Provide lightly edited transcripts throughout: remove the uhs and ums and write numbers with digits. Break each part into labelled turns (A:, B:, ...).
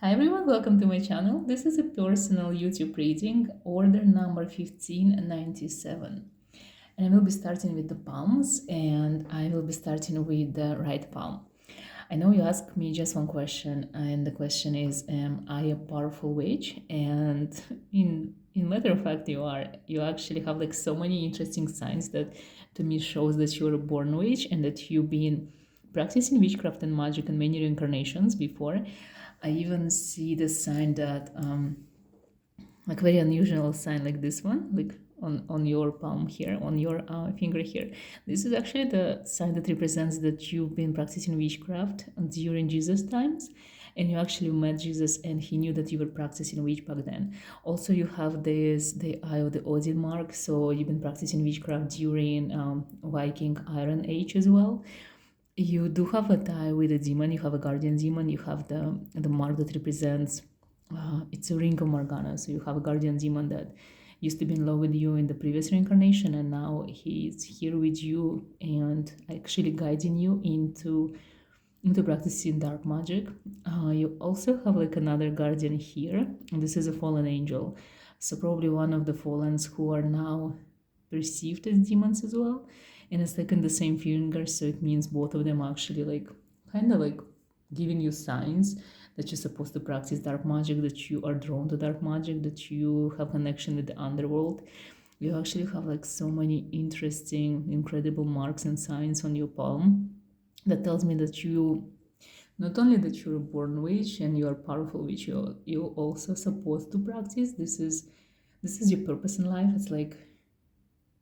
A: Hi everyone, welcome to my channel. This is a personal YouTube reading, order number 1597. And I will be starting with the palms, and I will be starting with the right palm. I know you asked me just one question, and the question is, am I a powerful witch? And in matter of fact, you are. You actually have like so many interesting signs that to me shows that you're a born witch and that you've been practicing witchcraft and magic in many reincarnations before. I even see the sign that like very unusual sign like this one, like on your palm here, on your finger here. This is actually the sign that represents that you've been practicing witchcraft during Jesus times, and you actually met Jesus and he knew that you were practicing witch back then. Also, you have this the eye of the Odin mark, so you've been practicing witchcraft during Viking Iron Age as well. You do have a tie with a demon. You have a guardian demon. You have the mark that represents it's a ring of Morgana. So you have a guardian demon that used to be in love with you in the previous reincarnation, and now he's here with you and actually guiding you into practicing dark magic. You also have like another guardian here, and this is a fallen angel. So probably one of the fallens who are now perceived as demons as well. And it's like in the same finger, so it means both of them are actually like kind of like giving you signs that you're supposed to practice dark magic, that you are drawn to dark magic, that you have connection with the underworld. You actually have like so many interesting, incredible marks and signs on your palm that tells me that you not only that you're a born witch and you are powerful witch, you also supposed to practice. This is your purpose in life. It's like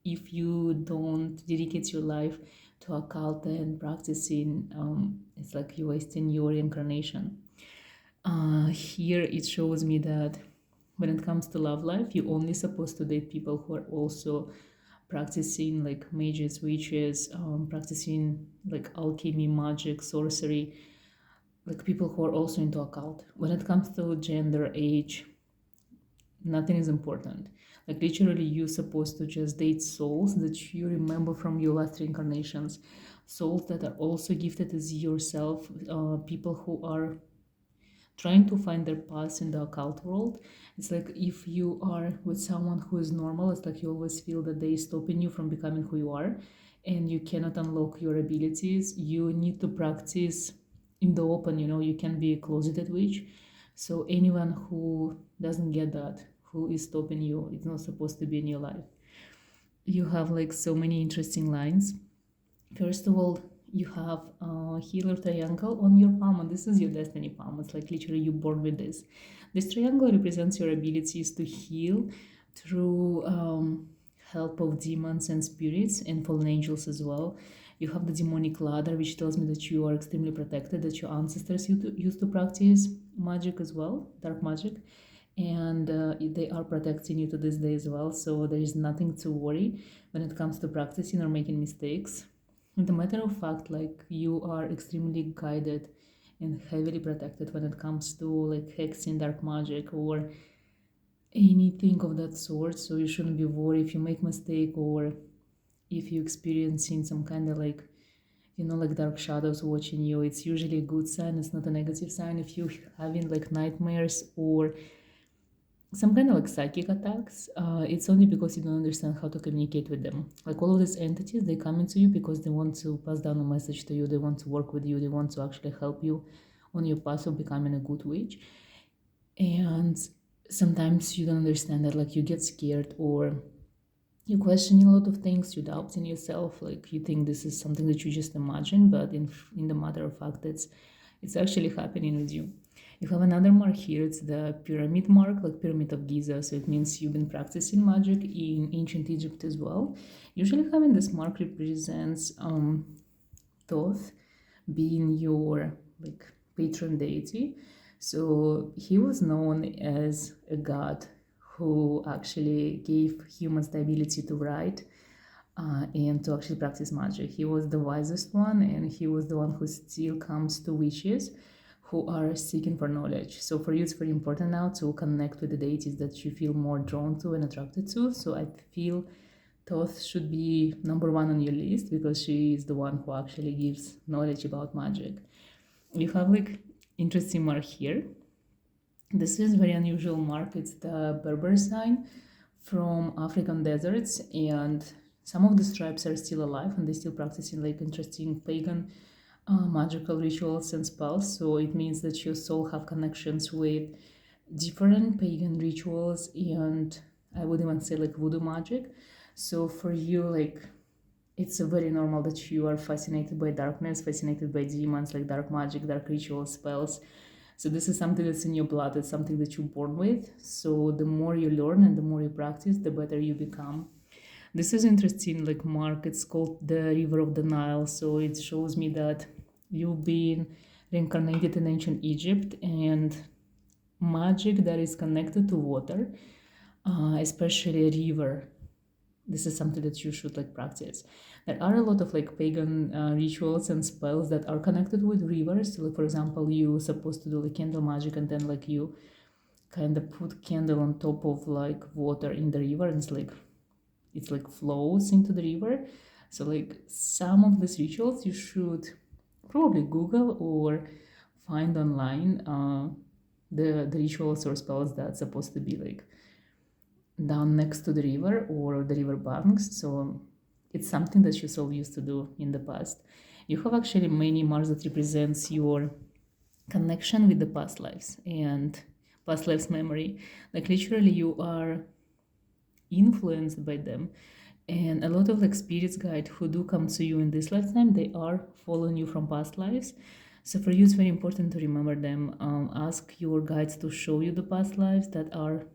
A: if you don't dedicate your life to occult and practicing, it's like you're wasting your incarnation. Here it shows me that when it comes to love life, you're only supposed to date people who are also practicing like mages, witches, practicing like alchemy, magic, sorcery, like people who are also into occult. When it comes to gender, age, nothing is important. Like literally you're supposed to just date souls that you remember from your last reincarnations, souls that are also gifted as yourself, people who are trying to find their path in the occult world. It's like if you are with someone who is normal, it's like you always feel that they stopping you from becoming who you are and you cannot unlock your abilities. You need to practice in the open, you can be a closeted witch. So anyone who doesn't get that, who is stopping you, it's not supposed to be in your life. You have like so many interesting lines. First of all, you have a healer triangle on your palm, and this is your destiny palm. It's like literally you're born with this. This triangle represents your abilities to heal through help of demons and spirits and fallen angels as well. You have the demonic ladder, which tells me that you are extremely protected, that your ancestors used to practice magic as well, dark magic, and they are protecting you to this day as well. So there is nothing to worry when it comes to practicing or making mistakes. And the matter of fact, like you are extremely guided and heavily protected when it comes to like hexing, dark magic, or anything of that sort. So you shouldn't be worried if you make mistake or if you're experiencing some kind of like like dark shadows watching you. It's usually a good sign. It's not a negative sign. If you're having like nightmares or some kind of like psychic attacks, it's only because you don't understand how to communicate with them. Like all of these entities, they come into you because they want to pass down a message to you, they want to work with you, they want to actually help you on your path of becoming a good witch. And sometimes you don't understand that, like you get scared or you question a lot of things, you doubt in yourself, like you think this is something that you just imagine, but in the matter of fact, it's actually happening with you. You have another mark here, it's the pyramid mark, like Pyramid of Giza, so it means you've been practicing magic in ancient Egypt as well. Usually having this mark represents Thoth being your like patron deity. So he was known as a god who actually gave humans the ability to write and to actually practice magic. He was the wisest one, and he was the one who still comes to witches who are seeking for knowledge. So for you, it's very important now to connect with the deities that you feel more drawn to and attracted to. So I feel Thoth should be number one on your list because she is the one who actually gives knowledge about magic. You have like interesting mark here. This is very unusual mark. It's the Berber sign from African deserts, and some of the tribes are still alive and they still practicing like interesting pagan magical rituals and spells. So it means that your soul have connections with different pagan rituals, and I would even say like voodoo magic. So for you, like, it's very normal that you are fascinated by darkness, fascinated by demons, like dark magic, dark rituals, spells. So this is something that's in your blood. It's something that you're born with. So the more you learn and the more you practice, the better you become. This is interesting, like mark. It's called the River of the Nile. So it shows me that you've been reincarnated in ancient Egypt, and magic that is connected to water, especially a river. This is something that you should like practice. There are a lot of like pagan rituals and spells that are connected with rivers. So, like for example, you supposed to do like candle magic, and then like you kind of put candle on top of like water in the river, and it's like flows into the river. So like some of these rituals you should probably Google or find online, the rituals or spells that's supposed to be like down next to the river or the river banks. So it's something that you so used to do in the past. You have actually many marks that represents your connection with the past lives and past lives memory. Like literally you are influenced by them. And a lot of like spirits guide who do come to you in this lifetime, they are following you from past lives. So for you, it's very important to remember them. Ask your guides to show you the past lives that are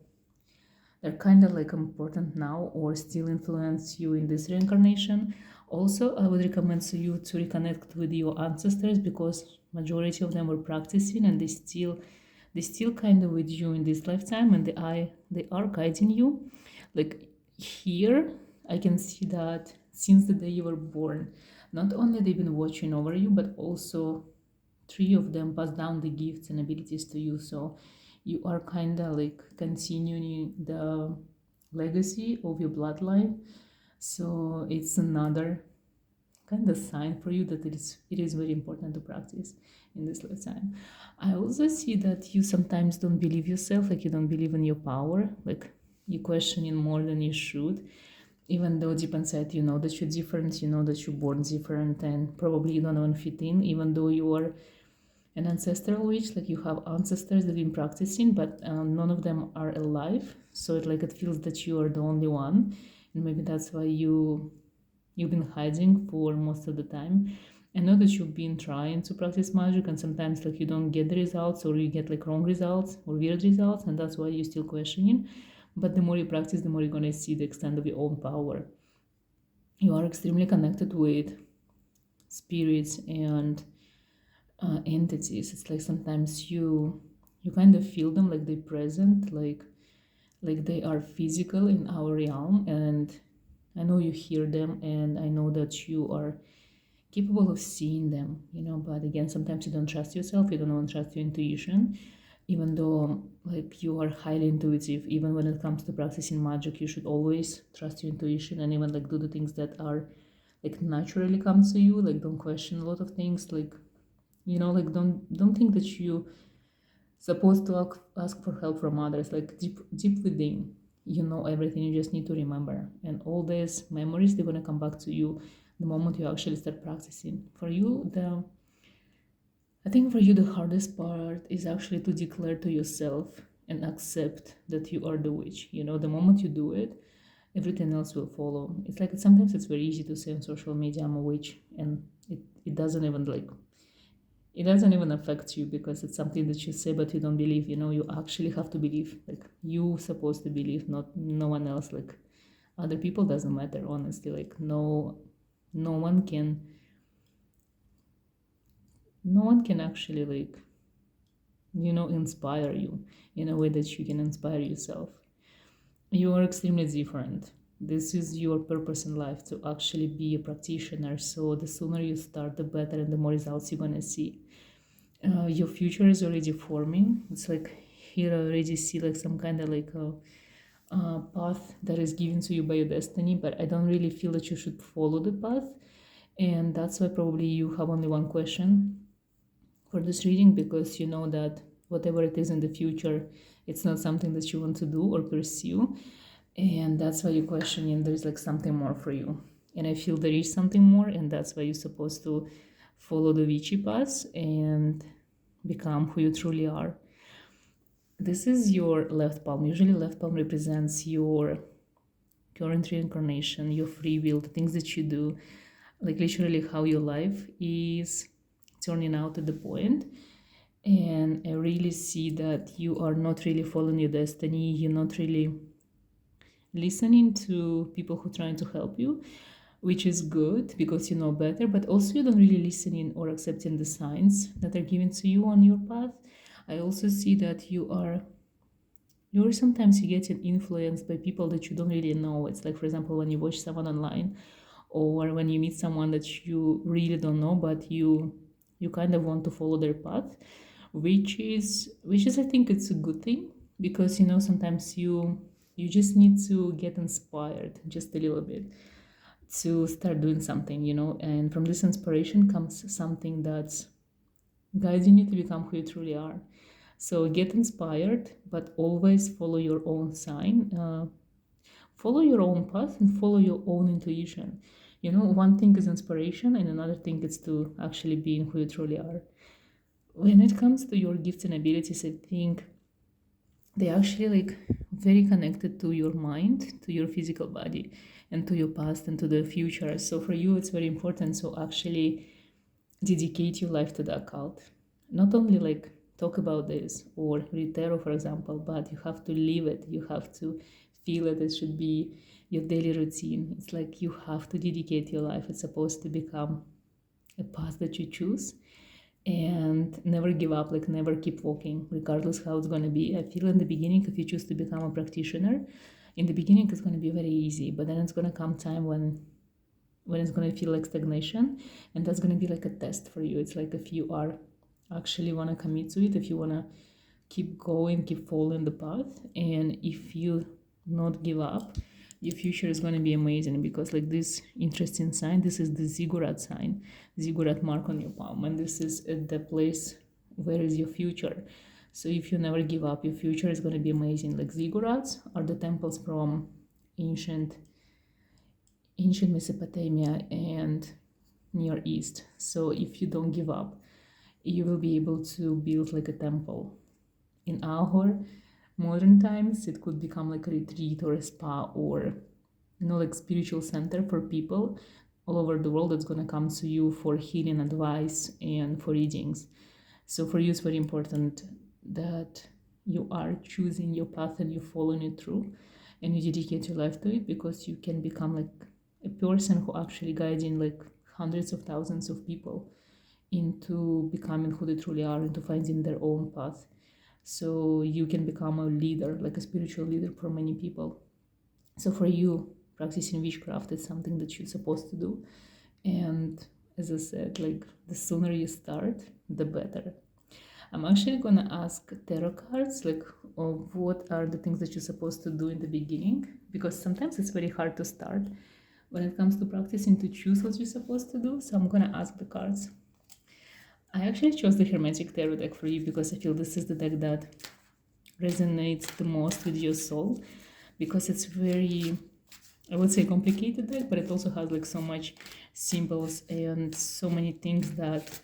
A: they're kind of like important now or still influence you in this reincarnation. Also, I would recommend to you to reconnect with your ancestors, because majority of them were practicing and they still kind of with you in this lifetime, and they are guiding you. Like here, I can see that since the day you were born, not only they've been watching over you, but also three of them pass down the gifts and abilities to you. So you are kind of like continuing the legacy of your bloodline. So it's another kind of sign for you that it is very important to practice in this lifetime. I also see that you sometimes don't believe yourself, like you don't believe in your power, like you questioning more than you should, even though deep inside you know that you're different, you know that you're born different, and probably you don't even fit in, even though you are an ancestral witch, like you have ancestors that have been practicing, but none of them are alive. So it feels that you are the only one, and maybe that's why you've been hiding for most of the time. I know that you've been trying to practice magic, and sometimes like you don't get the results, or you get like wrong results or weird results, and that's why you're still questioning. But the more you practice, the more you're gonna see the extent of your own power. You are extremely connected with spirits and entities. It's like sometimes you kind of feel them, like they present, like they are physical in our realm, and I know you hear them, and I know that you are capable of seeing them, but again, sometimes you don't trust yourself, you don't even trust your intuition, even though like you are highly intuitive. Even when it comes to practicing magic, you should always trust your intuition, and even like do the things that are like naturally come to you. Like don't question a lot of things, like like don't think that you supposed to ask for help from others. Like deep within, you know everything. You just need to remember, and all these memories, they're going to come back to you the moment you actually start practicing. For you, the hardest part is actually to declare to yourself and accept that you are the witch. The moment you do it, everything else will follow. It's like sometimes it's very easy to say on social media, I'm a witch, and it doesn't even like it doesn't even affect you, because it's something that you say but you don't believe. You actually have to believe, like you supposed to believe, not no one else. Like other people doesn't matter, honestly. Like no one can actually like inspire you in a way that you can inspire yourself. You are extremely different. This is your purpose in life, to actually be a practitioner. So the sooner you start, the better, and the more results you're gonna see. Your future is already forming. It's like here I already see like some kind of like a path that is given to you by your destiny, but I don't really feel that you should follow the path. And that's why probably you have only one question for this reading, because you know that whatever it is in the future, it's not something that you want to do or pursue. And that's why you question, and there's like something more for you. And I feel there is something more, and that's why you're supposed to follow the Vici path and become who you truly are. This is your left palm. Usually, left palm represents your current reincarnation, your free will, the things that you do, like literally how your life is turning out at the point. And I really see that you are not really following your destiny. You're not really listening to people who are trying to help you, which is good because you know better, but also you don't really listening or accepting the signs that are given to you on your path. I also see that you're sometimes you getting influenced by people that you don't really know. It's like, for example, when you watch someone online, or when you meet someone that you really don't know, but you kind of want to follow their path, which is I think it's a good thing, because sometimes you just need to get inspired just a little bit to start doing something, and from this inspiration comes something that's guiding you to become who you truly are. So get inspired, but always follow your own sign, follow your own path, and follow your own intuition. One thing is inspiration, and another thing is to actually being who you truly are. When it comes to your gifts and abilities, I think they actually like very connected to your mind, to your physical body, and to your past and to the future. So for you, it's very important to actually dedicate your life to the occult. Not only like talk about this or read tarot, for example, but you have to live it. You have to feel it. It should be your daily routine. It's like you have to dedicate your life. It's supposed to become a path that you choose, and never give up, like never keep walking regardless how it's going to be. I feel in the beginning, if you choose to become a practitioner, in the beginning it's going to be very easy, but then it's going to come time when it's going to feel like stagnation, and that's going to be like a test for you. It's like if you are actually want to commit to it, if you want to keep going, keep following the path, and if you not give up, your future is going to be amazing. Because like this interesting sign, this is the ziggurat sign, ziggurat mark on your palm, and this is at the place where is your future. So if you never give up, your future is going to be amazing. Like ziggurats are the temples from ancient Mesopotamia and Near East. So if you don't give up, you will be able to build like a temple. In our modern times, it could become like a retreat or a spa, or like spiritual center for people all over the world that's going to come to you for healing advice and for readings. So for you, it's very important that you are choosing your path and you're following it through, and you dedicate your life to it, because you can become like a person who actually guiding like hundreds of thousands of people into becoming who they truly are, into finding their own path. So you can become a leader, like a spiritual leader for many people. So for you, practicing witchcraft is something that you're supposed to do. And as I said, like the sooner you start, the better. I'm actually gonna ask tarot cards, like, what are the things that you're supposed to do in the beginning? Because sometimes it's very hard to start when it comes to practicing, to choose what you're supposed to do. So I'm gonna ask the cards. I actually chose the Hermetic Tarot deck for you because I feel this is the deck that resonates the most with your soul, because it's very, I would say, complicated deck, but it also has like so much symbols and so many things that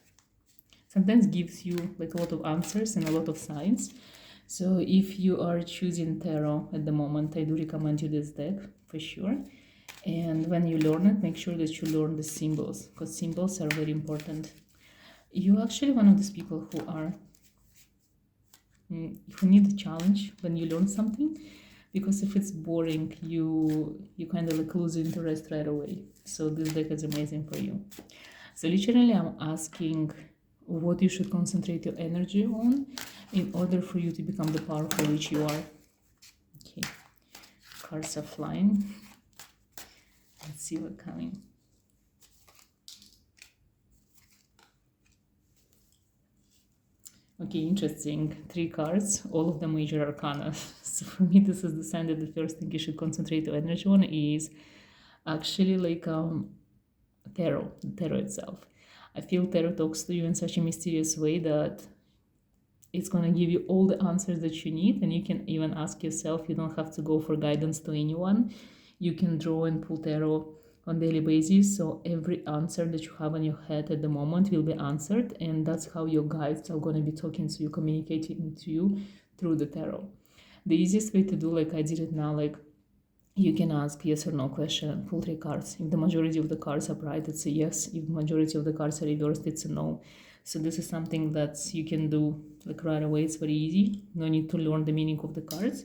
A: sometimes gives you like a lot of answers and a lot of signs. So if you are choosing tarot at the moment, I do recommend you this deck for sure. And when you learn it, make sure that you learn the symbols, because symbols are very important. You're actually one of those people who need a challenge when you learn something, because if it's boring, you kind of like lose interest right away. So this deck is amazing for you. So literally, I'm asking what you should concentrate your energy on in order for you to become the powerful which you are. Okay, cards are flying. Let's see what's coming. Okay, interesting. 3 cards, all of them major arcana. So for me, this is the sign that the first thing you should concentrate your energy on is actually like tarot itself. I feel tarot talks to you in such a mysterious way that It's going to give you all the answers that you need, and you can even ask yourself. You don't have to go for guidance to anyone. You can draw and pull tarot on daily basis, so every answer that you have in your head at the moment will be answered, and that's how your guides are going to be talking to you, communicating to you through the tarot. The easiest way to do, like I did it now, like you can ask yes or no question and pull 3 cards. If the majority of the cards are right, it's a yes. If the majority of the cards are reversed, it's a no. So this is something that you can do like right away. It's very easy. No need to learn the meaning of the cards.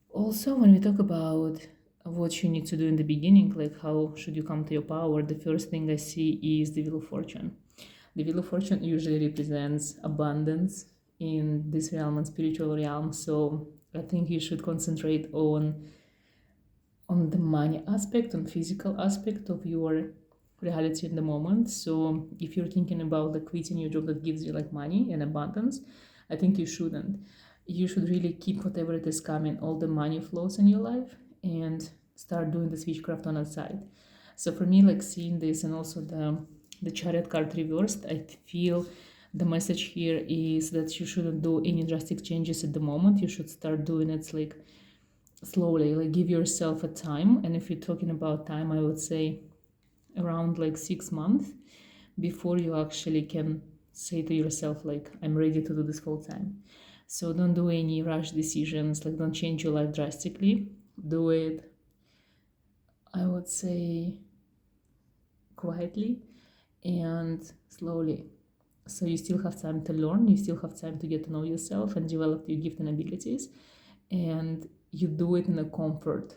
A: Also, when we talk about what you need to do in the beginning, like how should you come to your power, the first thing I see is the Wheel of Fortune. The Wheel of Fortune usually represents abundance in this realm and spiritual realm. So I think you should concentrate on the money aspect, on physical aspect of your reality in the moment. So if you're thinking about like quitting your job that gives you like money and abundance, I think you shouldn't. You should really keep whatever it is coming, all the money flows in your life, and start doing the switchcraft on the side. So for me, like seeing this and also the Chariot card reversed, I feel the message here is that you shouldn't do any drastic changes at the moment. You should start doing it like slowly, like give yourself a time. And if you're talking about time, I would say around like 6 months before you actually can say to yourself like, I'm ready to do this full time. So don't do any rush decisions, like don't change your life drastically. Do it, I would say, quietly and slowly. So you still have time to learn, you still have time to get to know yourself and develop your gift and abilities, and you do it in a comfort.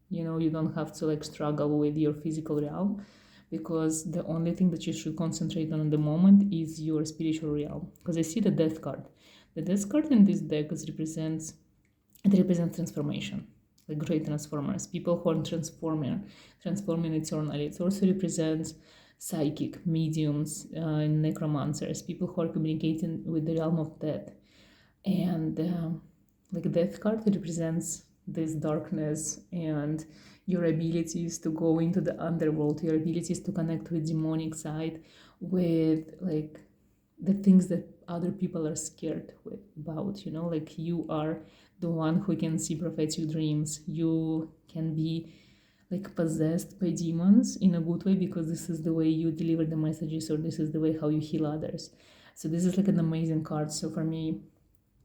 A: You don't have to like struggle with your physical realm, because the only thing that you should concentrate on at the moment is your spiritual realm. Because I see the Death card. The Death card in this deck represents transformation, like great transformers, people who are transforming eternally. It also represents psychic mediums, necromancers, people who are communicating with the realm of death. And like Death card represents this darkness and your abilities to go into the underworld, your abilities to connect with demonic side, with like the things that other people are scared about. Like you are the one who can see prophetic dreams. You can be like possessed by demons in a good way, because this is the way you deliver the messages, or this is the way how you heal others. So this is like an amazing card. So for me,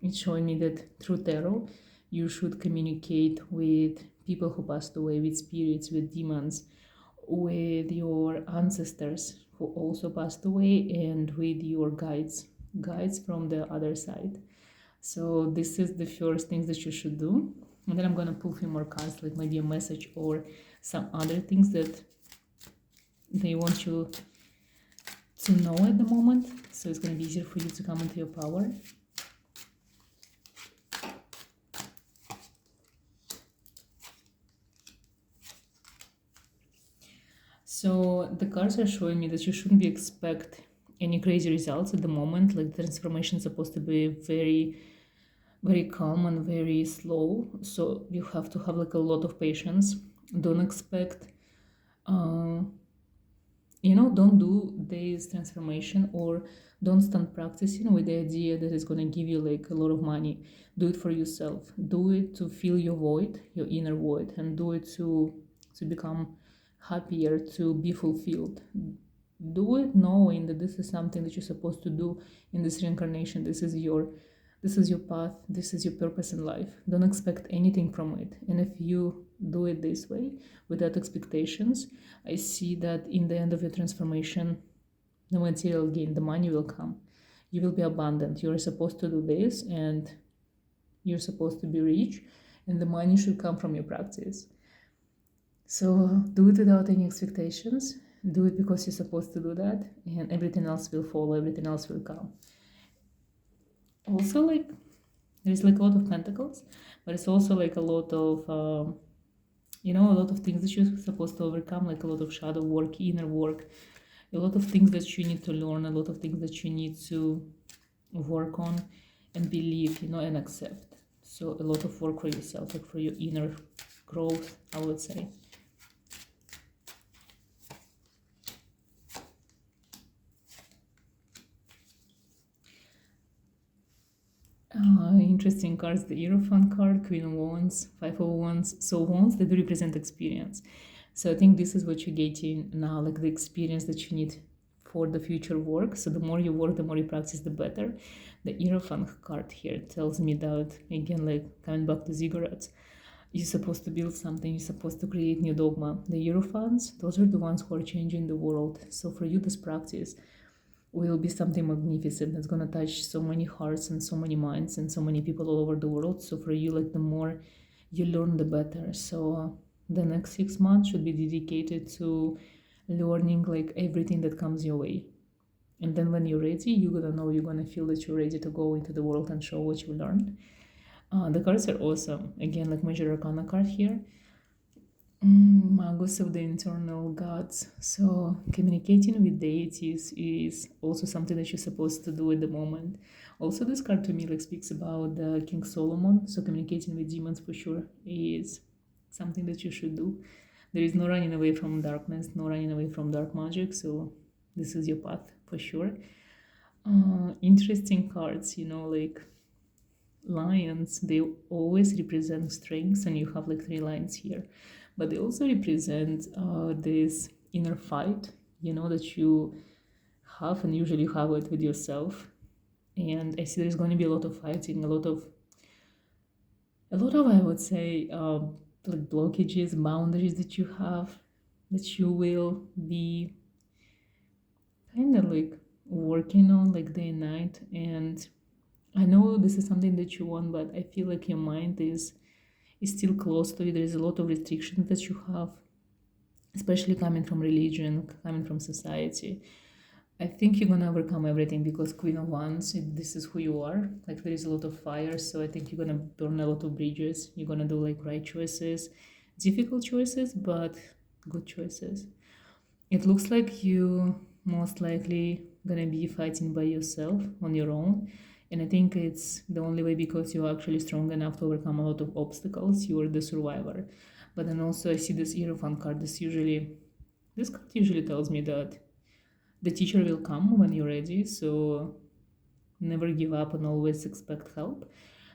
A: it's showing me that through tarot, you should communicate with people who passed away, with spirits, with demons, with your ancestors who also passed away, and with your guides from the other side. So this is the first things that you should do. And then I'm going to pull a few more cards, like maybe a message or some other things that they want you to know at the moment. So it's going to be easier for you to come into your power. So the cards are showing me that you shouldn't be expect any crazy results at the moment. Like the transformation is supposed to be very, very calm and very slow. So you have to have like a lot of patience. Don't expect, don't do this transformation, or don't start practicing with the idea that it's going to give you like a lot of money. Do it for yourself. Do it to fill your void, your inner void, and do it to become happier, to be fulfilled. Do it knowing that this is something that you're supposed to do in this reincarnation. This is your path, this is your purpose in life. Don't expect anything from it. And if you do it this way, without expectations, I see that in the end of your transformation, the material gain, the money will come. You will be abundant. You're supposed to do this, and you're supposed to be rich, and the money should come from your practice. So do it without any expectations. Do it because you're supposed to do that, and everything else will follow, everything else will come. Also, like, there's like a lot of pentacles, but it's also like a lot of, a lot of things that you're supposed to overcome, like a lot of shadow work, inner work, a lot of things that you need to learn, a lot of things that you need to work on and believe, and accept. So a lot of work for yourself, like for your inner growth, I would say. Interesting cards, the Hierophant card, Queen of Wands, Five of Wands. So wands that represent experience. So I think this is what you're getting now, like the experience that you need for the future work. So the more you work, the more you practice, the better. The Hierophant card here tells me that, again, like coming back to ziggurats, you're supposed to build something, you're supposed to create new dogma. The Hierophants, those are the ones who are changing the world. So for you, this practice will be something magnificent that's going to touch so many hearts and so many minds and so many people all over the world. So for you, like the more you learn, the better. So the next 6 months should be dedicated to learning like everything that comes your way. And then when you're ready, you're gonna know, you're gonna feel that you're ready to go into the world and show what you learned. The cards are awesome. Again, like Major Arcana card here. Magus of the internal gods. So communicating with deities is also something that you're supposed to do at the moment. Also, this card to me like speaks about the King Solomon. So communicating with demons for sure is something that you should do. There is no running away from darkness, no running away from dark magic. So this is your path for sure. Interesting cards, like lions, they always represent strengths, and you have like 3 lines here, but they also represent this inner fight, that you have, and usually you have it with yourself. And I see there's going to be a lot of fighting, a lot of I would say like blockages, boundaries that you have, that you will be kind of like working on like day and night. And I know this is something that you want, but I feel like your mind is still close to it. There is a lot of restrictions that you have, especially coming from religion, coming from society. I think you're gonna overcome everything because Queen of Wands, this is who you are. Like there is a lot of fire, so I think you're gonna burn a lot of bridges. You're gonna do like right choices, difficult choices, but good choices. It looks like you most likely gonna be fighting by yourself on your own. And I think it's the only way because you're actually strong enough to overcome a lot of obstacles. You are the survivor. But then also I see this Hierophant card. This card usually tells me that the teacher will come when you're ready. So never give up and always expect help.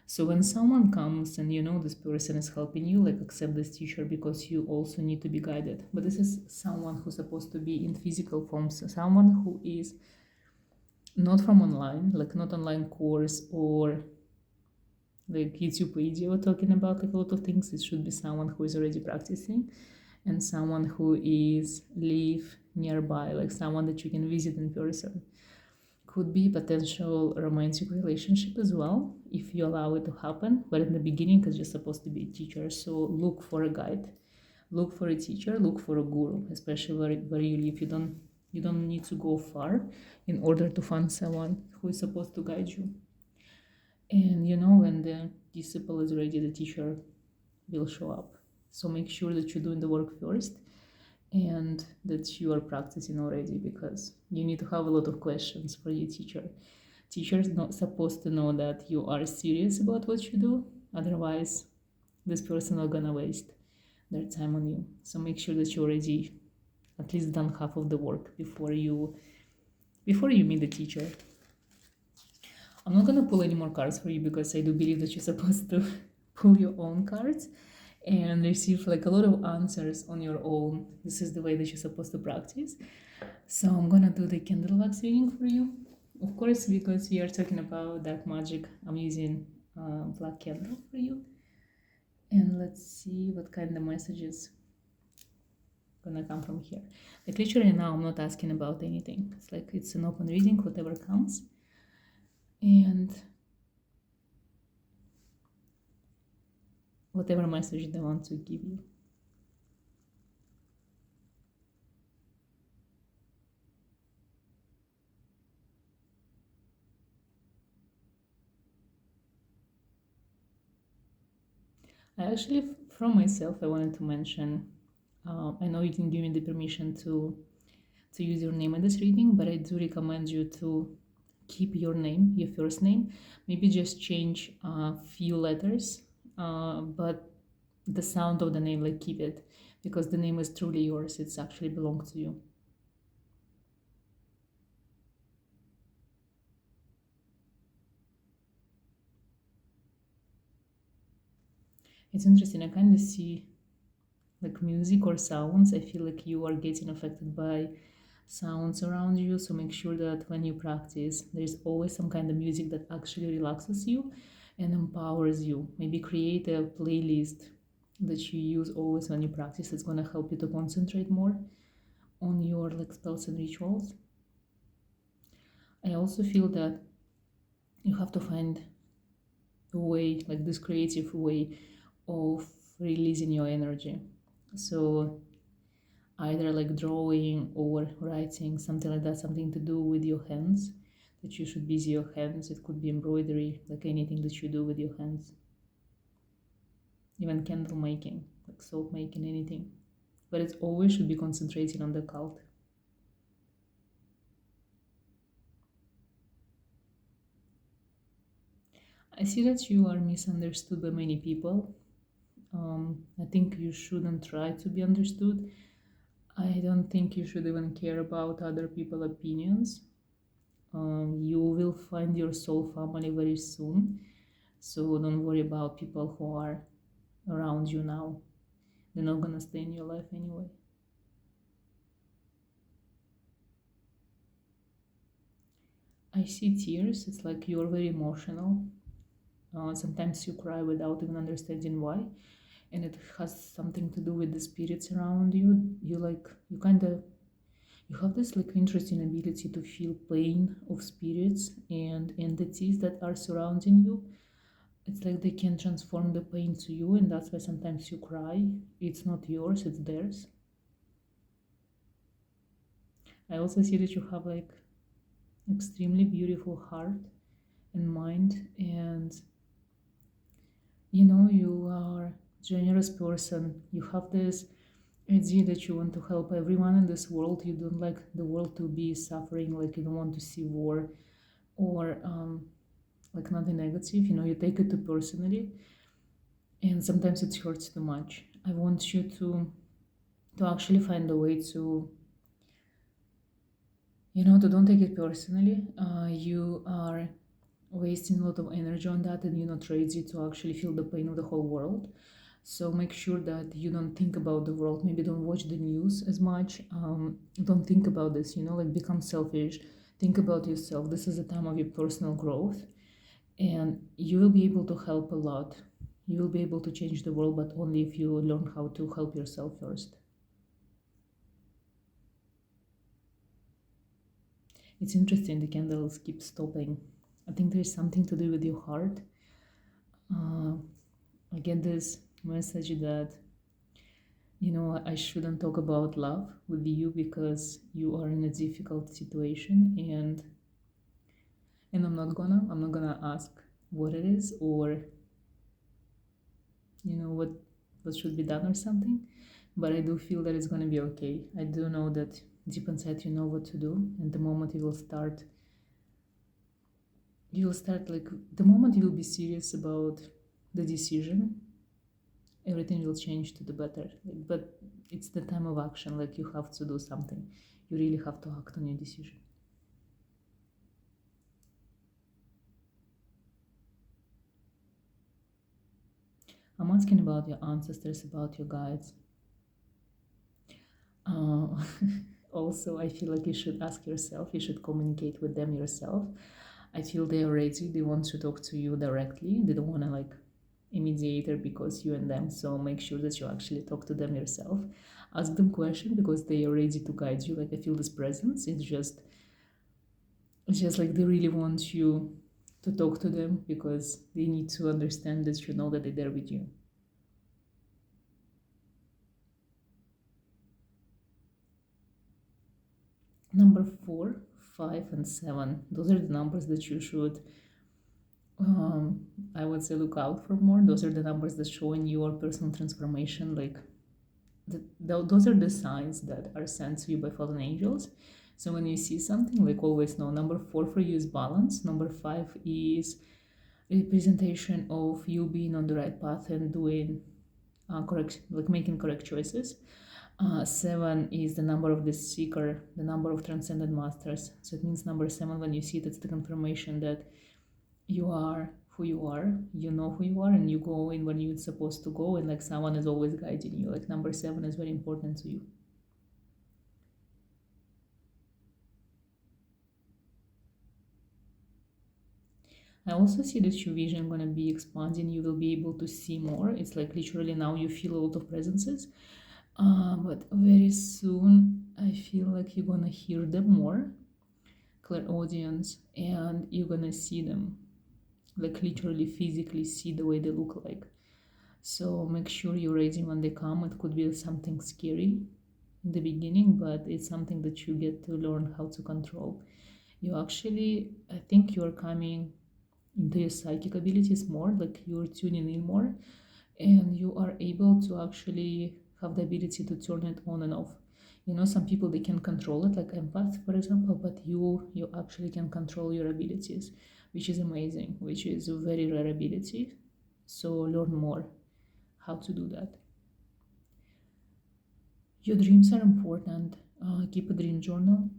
A: So when someone comes and this person is helping you, like accept this teacher because you also need to be guided. But this is someone who's supposed to be in physical form, so someone who is not from online, like not online course or like YouTube video talking about like a lot of things. It should be someone who is already practicing and someone who is live nearby, like someone that you can visit in person. Could be potential romantic relationship as well if you allow it to happen, but in the beginning because you're supposed to be a teacher. So look for a guide, look for a teacher, look for a guru, especially where you live. You don't need to go far in order to find someone who is supposed to guide you. And when the disciple is ready, the teacher will show up. So make sure that you're doing the work first and that you are practicing already, because you need to have a lot of questions for your teacher. Teacher is not supposed to know that you are serious about what you do. Otherwise, this person is gonna waste their time on you. So make sure that you already at least done half of the work before you meet the teacher. I'm not gonna pull any more cards for you because I do believe that you're supposed to pull your own cards and receive like a lot of answers on your own. This is the way that you're supposed to practice. So I'm gonna do the candle wax reading for you. Of course, because we are talking about dark magic, I'm using black candle for you. And let's see what kind of messages gonna come from here. Like literally now I'm not asking about anything. It's like it's an open reading, whatever comes. And whatever message they want to give you. From myself, I wanted to mention, I know you didn't give me the permission to use your name in this reading, but I do recommend you to keep your name, your first name. Maybe just change a few letters, but the sound of the name, like keep it, because the name is truly yours. It's actually belongs to you. It's interesting. I kind of see like music or sounds. I feel like you are getting affected by sounds around you. So make sure that when you practice, there's always some kind of music that actually relaxes you and empowers you. Maybe create a playlist that you use always when you practice. It's going to help you to concentrate more on your like spells and rituals. I also feel that you have to find a way, like this creative way of releasing your energy. So either like drawing or writing, something like that, something to do with your hands, that you should busy your hands. It could be embroidery, like anything that you do with your hands, even candle making, like soap making, anything. But it always should be concentrating on the cult. I see that you are misunderstood by many people. I think you shouldn't try to be understood. I don't think you should even care about other people's opinions. You will find your soul family very soon, so don't worry about people who are around you now. They're not gonna stay in your life anyway. I see tears. It's like you're very emotional. Sometimes you cry without even understanding why, and it has something to do with the spirits around you. You kind of you have this like interesting ability to feel pain of spirits and entities that are surrounding you. It's like they can transform the pain to you, and that's why sometimes you cry. It's not yours, it's theirs. I also see that you have like extremely beautiful heart and mind, and you are generous person. You have this idea that you want to help everyone in this world. You don't like the world to be suffering, like you don't want to see war or like nothing negative. You take it too personally, and sometimes it hurts too much. I want you to actually find a way to don't take it personally. You are wasting a lot of energy on that, and you're not ready to actually feel the pain of the whole world. So make sure that you don't think about the world. Maybe don't watch the news as much. Don't think about this, like become selfish. Think about yourself. This is a time of your personal growth, and you will be able to help a lot. You will be able to change the world, but only if you learn how to help yourself first. It's interesting, the candles keep stopping. I think there's something to do with your heart. Uh, I get this message that, I shouldn't talk about love with you because you are in a difficult situation, and I'm not gonna ask what it is, or what should be done or something. But I do feel that it's gonna be okay. I do know that deep inside you know what to do, and you will start like the moment you will be serious about the decision, everything will change to the better. But it's the time of action. Like you have to do something. You really have to act on your decision. I'm asking about your ancestors, about your guides. uh, Also, I feel like you should ask yourself, you should communicate with them yourself. I feel they are ready. They want to talk to you directly. They don't want to like a mediator because you and them. So make sure that you actually talk to them yourself. Ask them questions because they are ready to guide you. Like I feel this presence. It's just like they really want you to talk to them because they need to understand that you know that they're there with you. Number 4, 5, and 7. Those are the numbers that you should, I would say, look out for more. Those are the numbers that show in your personal transformation. Like those are the signs that are sent to you by fallen angels. So when you see something, like always know number 4 for you is balance. Number 5 is representation of you being on the right path and doing correct, like making correct choices. 7 is the number of the seeker, the number of transcendent masters. So it means number 7, when you see it, it's the confirmation that you are who you are, you know who you are, and you go in when you're supposed to go, and like someone is always guiding you. Like number 7 is very important to you. I also see that your vision gonna be expanding. You will be able to see more. It's like literally now you feel a lot of presences, but very soon I feel like you're gonna hear them more, clairaudience, and you're gonna see them, like literally physically see the way they look like. So make sure you're ready when they come. It could be something scary in the beginning, but it's something that you get to learn how to control. You actually, I think you're coming into your psychic abilities more, like you're tuning in more, and you are able to actually have the ability to turn it on and off. You know, some people they can control it, like empath, for example, but you actually can control your abilities, which is amazing, which is a very rare ability. So learn more how to do that. Your dreams are important. Keep a dream journal.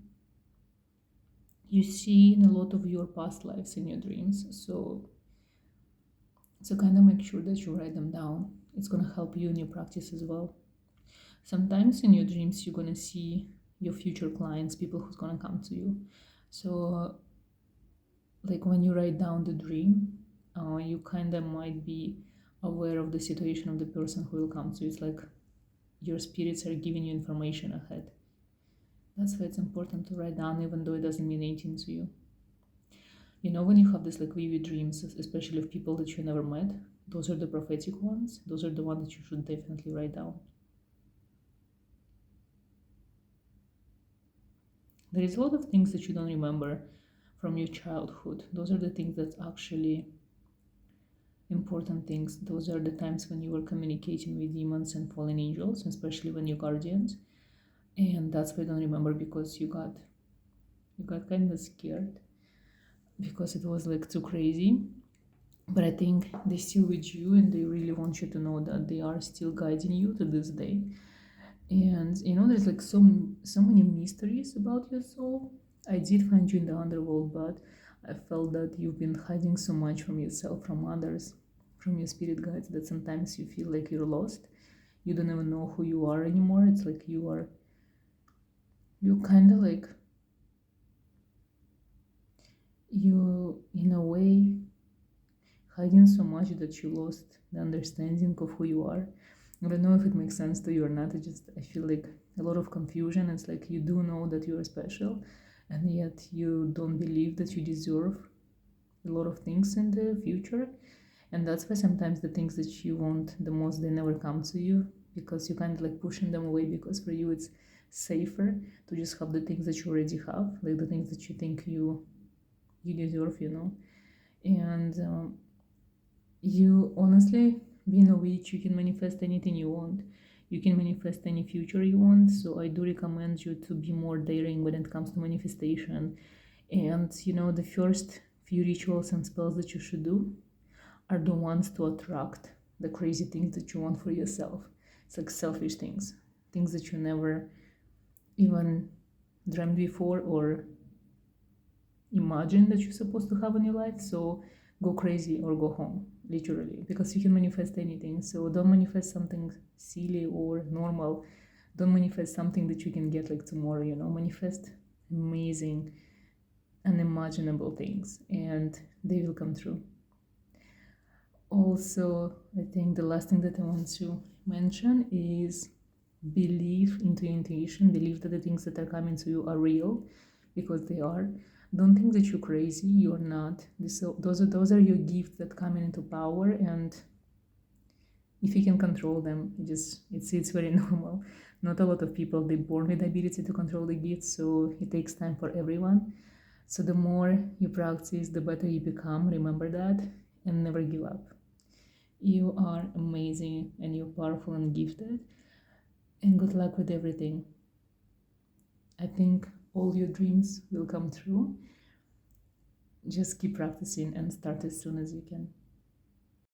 A: You see in a lot of your past lives in your dreams, so kind of make sure that you write them down. It's gonna help you in your practice as well. Sometimes in your dreams you're gonna see your future clients, people who's gonna come to you. So like when you write down the dream, you kind of might be aware of the situation of the person who will come to you. It's like your spirits are giving you information ahead. That's why it's important to write down, even though it doesn't mean anything to you. You know, when you have this like vivid dreams, especially of people that you never met, those are the prophetic ones. Those are the ones that you should definitely write down. There is a lot of things that you don't remember from your childhood. Those are the things that's actually important things. Those are the times when you were communicating with demons and fallen angels, especially when you're guardians. And that's why I don't remember, because you got kind of scared because it was like too crazy. But I think they're still with you, and they really want you to know that they are still guiding you to this day. And you know, there's like so many mysteries about your soul. I did find you in the underworld, but I felt that you've been hiding so much from yourself, from others, from your spirit guides, that sometimes you feel like you're lost. You don't even know who you are anymore. It's like you kind of like, you in a way hiding so much that you lost the understanding of who you are. I don't know if it makes sense to you or not. I feel like a lot of confusion. It's like you do know that you are special, and yet you don't believe that you deserve a lot of things in the future. And that's why sometimes the things that you want the most, they never come to you, because you kind of like pushing them away, because for you it's safer to just have the things that you already have, like the things that you think you deserve, you know. And you honestly, being a witch, you can manifest anything you want. You can manifest any future you want. So I do recommend you to be more daring when it comes to manifestation. And you know, the first few rituals and spells that you should do are the ones to attract the crazy things that you want for yourself. It's like selfish things, things that you never even dreamed before or imagined that you're supposed to have in your life. So go crazy or go home, literally, because you can manifest anything. So don't manifest something silly or normal. Don't manifest something that you can get like tomorrow, you know. Manifest amazing, unimaginable things, and they will come true. Also, I think the last thing that I want to mention is believe into your intuition, believe that the things that are coming to you are real, because they are. Don't think that you're crazy, you're not. Those are your gifts that come into power, and if you can control them, it's very normal. Not a lot of people, they born with the ability to control the gifts, so it takes time for everyone. So the more you practice, the better you become. Remember that, and never give up. You are amazing, and you're powerful and gifted, and good luck with everything. I think all your dreams will come true. Just keep practicing and start as soon as you can.